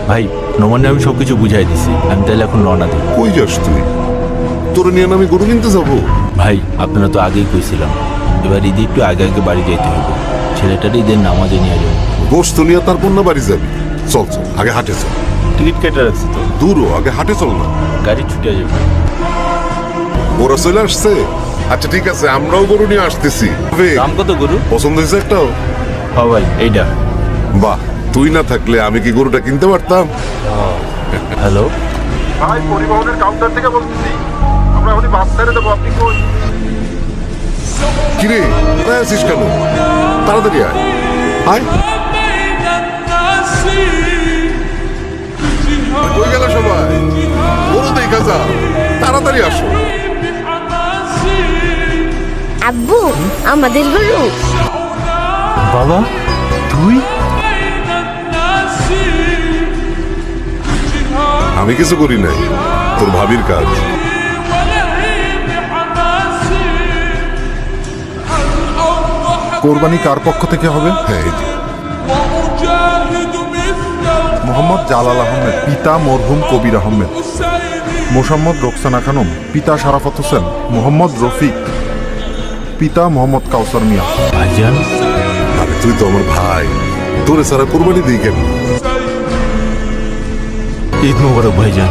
ভাই নমনে আমি সবকিছু বুঝাই দিছি, আমি তাহলে এখন রওনা দিই। কই যাস তুই? তোর নিয়ে আমি গরু কিনতে যাবো? ভাই আপনারা তো আগেই কইছিলাম, এবার ঈদে একটু আগে আগে বাড়ি যাইতে হবে, ছেলেটার ঈদের নামাজে নিয়ে যাবো। গোস্ত নিয়ে তারপর না বাড়ি যাবি? চল চল, আগে হাটে চল। টিকিট কেটে রাখছি তো, দূরও, আগে হাটে চল না। গাড়ি ছুটে যাবে। ওরা চলে আসছে? আচ্ছা ঠিক আছে, আমরাও গরু নিয়ে আসতেছি। দাম কত গরু? পছন্দ হয়েছে একটাও? হ্যাঁ ভাই এইটা। বাহ, তুই না থাকলে আমি কি গরুটা কিনতে পারতাম? হ্যালো, ভাই পরিবহনের কাউন্টার থেকে বলতেছি, আমরা এখনই বাস ছেড়ে দেবো, আপনি কই? কিরে কোথায় আছিস কেন? তাড়াতাড়ি আয় আয়। কই গেল সবাই? গরু দেখা যা, তাড়াতাড়ি আসো। আব্বু আমাদের গরু। বাবা তুই? আমি কিছু করি নাই, তোর ভাবির কাজ। কোরবানি কার পক্ষ থেকে হবে? হ্যাঁ এই যে। মোহাম্মদ জালাল আহমেদ, পিতা মরহুম কবির আহমেদ। মোসাম্মদ রোকসানা খানম, পিতা শারাফত হোসেন। মোহাম্মদ রফিক, পিতা মোহাম্মদ কাউসার মিয়া। ভাইজান আরে তুই তো আমার ভাই, তোরে সারা কোরবানি দিই কেন? ঈদ মোবারক ভাইজান।